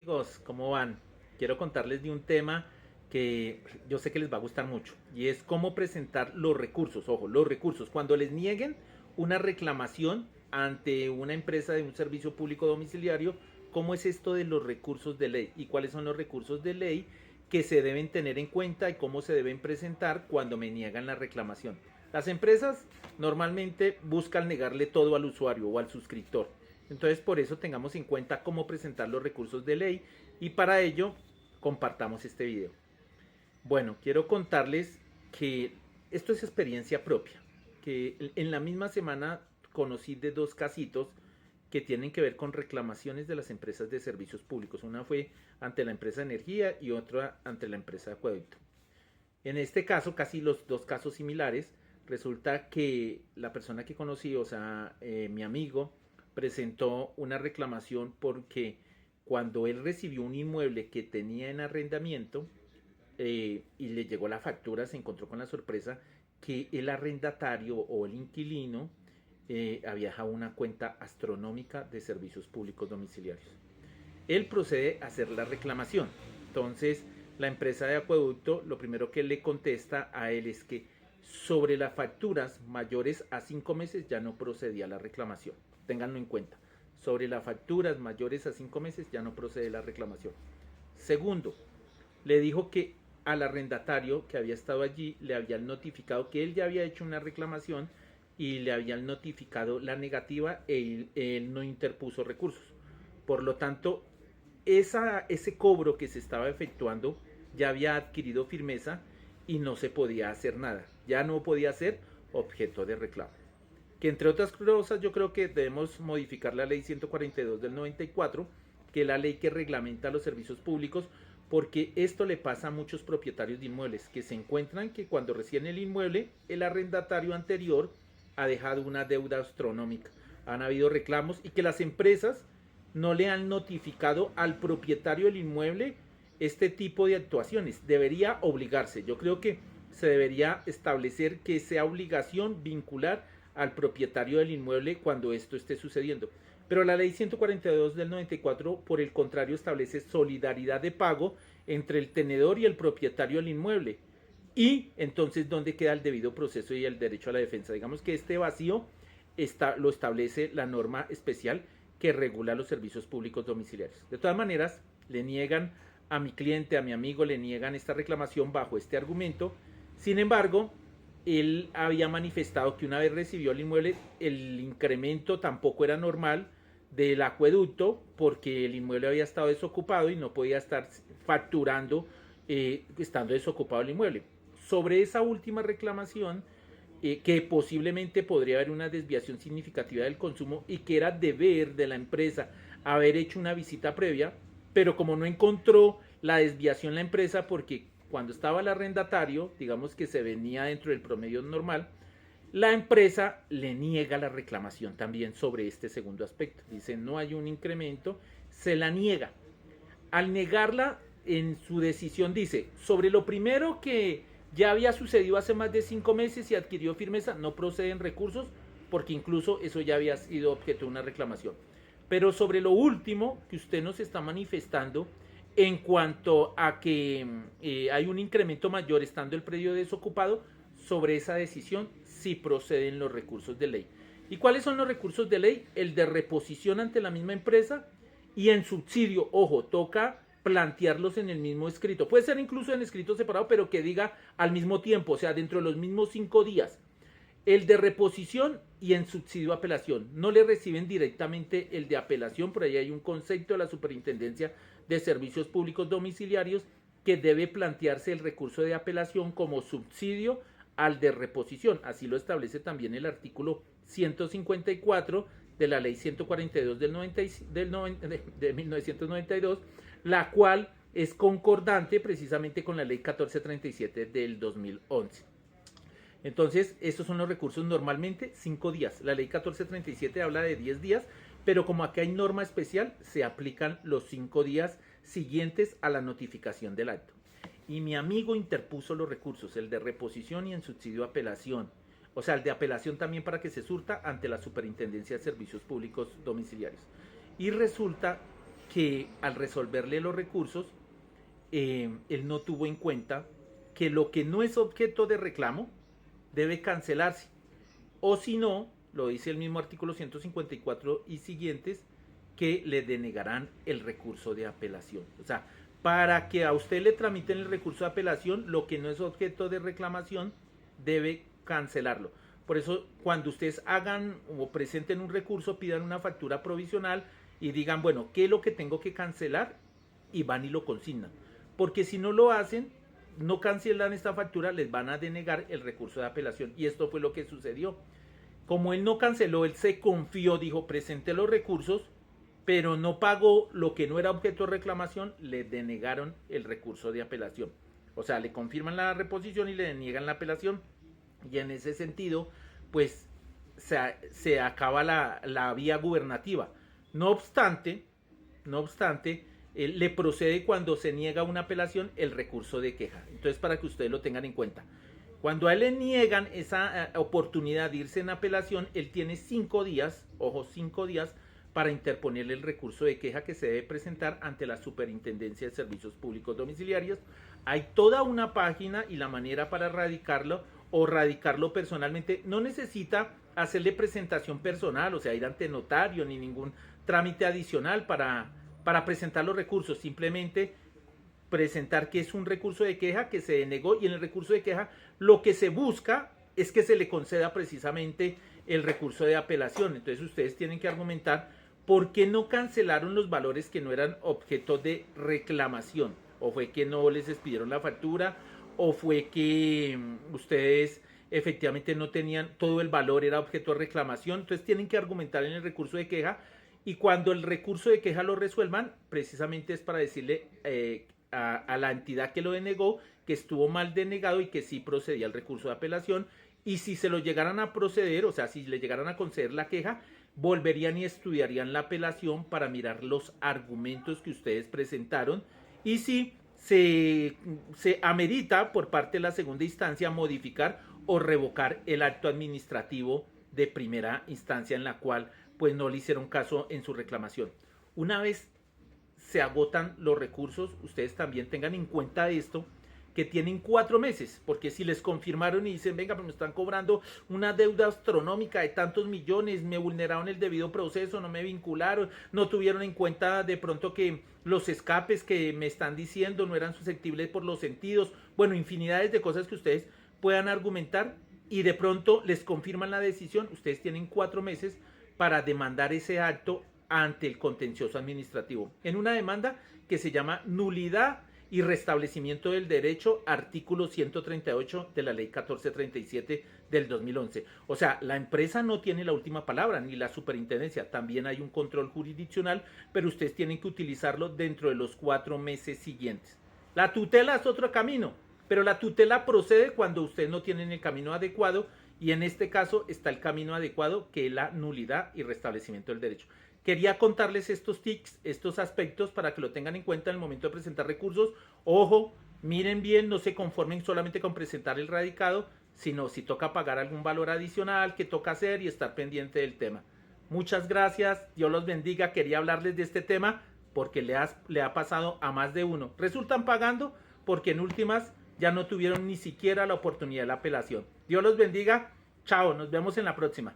Amigos, ¿cómo van? Quiero contarles de un tema que yo sé que les va a gustar mucho y es cómo presentar los recursos. Ojo, los recursos. Cuando les nieguen una reclamación ante una empresa de un servicio público domiciliario, ¿cómo es esto de los recursos de ley y cuáles son los recursos de ley que se deben tener en cuenta y cómo se deben presentar cuando me niegan la reclamación? Las empresas normalmente buscan negarle todo al usuario o al suscriptor. Entonces, por eso tengamos en cuenta cómo presentar los recursos de ley y para ello compartamos este video. Bueno, quiero contarles que esto es experiencia propia, que en la misma semana conocí de dos casitos que tienen que ver con reclamaciones de las empresas de servicios públicos. Una fue ante la empresa de energía y otra ante la empresa de acueducto. En este caso, casi los dos casos similares, resulta que la persona que conocí, o sea, mi amigo, presentó una reclamación porque cuando él recibió un inmueble que tenía en arrendamiento y le llegó la factura, se encontró con la sorpresa que el arrendatario o el inquilino había dejado una cuenta astronómica de servicios públicos domiciliarios. Él procede a hacer la reclamación. Entonces, la empresa de acueducto lo primero que le contesta a él es que sobre las facturas mayores a 5 meses ya no procedía la reclamación. Ténganlo en cuenta. Sobre las facturas mayores a 5 meses ya no procede la reclamación. Segundo, le dijo que al arrendatario que había estado allí le habían notificado que él ya había hecho una reclamación y le habían notificado la negativa él no interpuso recursos. Por lo tanto, ese cobro que se estaba efectuando ya había adquirido firmeza y no se podía hacer nada. Ya no podía ser objeto de reclamo. Que entre otras cosas yo creo que debemos modificar la ley 142 del 94, que es la ley que reglamenta los servicios públicos, porque esto le pasa a muchos propietarios de inmuebles que se encuentran que cuando reciben el inmueble, el arrendatario anterior ha dejado una deuda astronómica. Han habido reclamos y que las empresas no le han notificado al propietario del inmueble este tipo de actuaciones. Debería obligarse. Yo creo que se debería establecer que sea obligación vincular al propietario del inmueble cuando esto esté sucediendo. Pero la ley 142 del 94, por el contrario, establece solidaridad de pago entre el tenedor y el propietario del inmueble. Y entonces, ¿dónde queda el debido proceso y el derecho a la defensa? Digamos que este vacío lo establece la norma especial que regula los servicios públicos domiciliarios. De todas maneras, le niegan a mi cliente, a mi amigo, le niegan esta reclamación bajo este argumento. Sin embargo, él había manifestado que una vez recibió el inmueble, el incremento tampoco era normal del acueducto porque el inmueble había estado desocupado y no podía estar facturando estando desocupado el inmueble. Sobre esa última reclamación, que posiblemente podría haber una desviación significativa del consumo y que era deber de la empresa haber hecho una visita previa, pero como no encontró la desviación la empresa porque cuando estaba el arrendatario, digamos que se venía dentro del promedio normal, la empresa le niega la reclamación también sobre este segundo aspecto. Dice, no hay un incremento, se la niega. Al negarla, en su decisión dice, sobre lo primero que ya había sucedido hace más de 5 meses y adquirió firmeza, no proceden recursos, porque incluso eso ya había sido objeto de una reclamación. Pero sobre lo último que usted nos está manifestando, en cuanto a que hay un incremento mayor estando el predio desocupado, sobre esa decisión sí proceden los recursos de ley. ¿Y cuáles son los recursos de ley? El de reposición ante la misma empresa y en subsidio, ojo, toca plantearlos en el mismo escrito. Puede ser incluso en escrito separado, pero que diga al mismo tiempo, o sea, dentro de los mismos 5 días. El de reposición y en subsidio apelación. No le reciben directamente el de apelación, por ahí hay un concepto de la Superintendencia de Servicios Públicos Domiciliarios que debe plantearse el recurso de apelación como subsidio al de reposición. Así lo establece también el artículo 154 de la ley 142 de 1992, la cual es concordante precisamente con la ley 1437 del 2011. Entonces, estos son los recursos normalmente 5 días. La ley 1437 habla de 10 días, pero como aquí hay norma especial, se aplican los 5 días siguientes a la notificación del acto. Y mi amigo interpuso los recursos, el de reposición y en subsidio apelación. O sea, el de apelación también para que se surta ante la Superintendencia de Servicios Públicos Domiciliarios. Y resulta que al resolverle los recursos, él no tuvo en cuenta que lo que no es objeto de reclamo debe cancelarse. O si no, lo dice el mismo artículo 154 y siguientes, que le denegarán el recurso de apelación. O sea, para que a usted le tramiten el recurso de apelación, lo que no es objeto de reclamación debe cancelarlo. Por eso, cuando ustedes hagan o presenten un recurso, pidan una factura provisional y digan, bueno, ¿qué es lo que tengo que cancelar? Y van y lo consignan. Porque si no lo hacen, no cancelan esta factura, les van a denegar el recurso de apelación. Y esto fue lo que sucedió. Como él no canceló, él se confió, dijo, presenté los recursos, pero no pagó lo que no era objeto de reclamación, le denegaron el recurso de apelación. O sea, le confirman la reposición y le deniegan la apelación. Y en ese sentido, pues se acaba la vía gubernativa. No obstante, le procede cuando se niega una apelación el recurso de queja. Entonces, para que ustedes lo tengan en cuenta. Cuando a él le niegan esa oportunidad de irse en apelación, él tiene 5 días, ojo, 5 días, para interponerle el recurso de queja que se debe presentar ante la Superintendencia de Servicios Públicos Domiciliarios. Hay toda una página y la manera para radicarlo o radicarlo personalmente. No necesita hacerle presentación personal, o sea, ir ante notario ni ningún trámite adicional para presentar los recursos. Simplemente presentar que es un recurso de queja que se denegó, y en el recurso de queja lo que se busca es que se le conceda precisamente el recurso de apelación. Entonces ustedes tienen que argumentar por qué no cancelaron los valores que no eran objeto de reclamación, o fue que no les expidieron la factura, o fue que ustedes efectivamente no tenían, todo el valor era objeto de reclamación. Entonces tienen que argumentar en el recurso de queja, y cuando el recurso de queja lo resuelvan, precisamente es para decirle a la entidad que lo denegó que estuvo mal denegado y que sí procedía el recurso de apelación. Y si se lo llegaran a proceder, o sea, si le llegaran a conceder la queja, volverían y estudiarían la apelación para mirar los argumentos que ustedes presentaron, y si se amerita por parte de la segunda instancia modificar o revocar el acto administrativo de primera instancia en la cual pues no le hicieron caso en su reclamación. Una vez se agotan los recursos, ustedes también tengan en cuenta esto, que tienen 4 meses, porque si les confirmaron y dicen, venga, pues me están cobrando una deuda astronómica de tantos millones, me vulneraron el debido proceso, no me vincularon, no tuvieron en cuenta de pronto que los escapes que me están diciendo no eran susceptibles por los sentidos, bueno, infinidades de cosas que ustedes puedan argumentar, y de pronto les confirman la decisión, ustedes tienen 4 meses para demandar ese acto ante el contencioso administrativo, en una demanda que se llama nulidad y restablecimiento del derecho, artículo 138 de la ley 1437 del 2011. O sea, la empresa no tiene la última palabra, ni la superintendencia. También hay un control jurisdiccional, pero ustedes tienen que utilizarlo dentro de los 4 meses siguientes. La tutela es otro camino, pero la tutela procede cuando ustedes no tienen el camino adecuado, y en este caso está el camino adecuado, que es la nulidad y restablecimiento del derecho. Quería contarles estos tics, estos aspectos, para que lo tengan en cuenta en el momento de presentar recursos. Ojo, miren bien, no se conformen solamente con presentar el radicado, sino si toca pagar algún valor adicional, que toca hacer, y estar pendiente del tema. Muchas gracias, Dios los bendiga. Quería hablarles de este tema porque le ha pasado a más de uno. Resultan pagando porque en últimas ya no tuvieron ni siquiera la oportunidad de la apelación. Dios los bendiga. Chao, nos vemos en la próxima.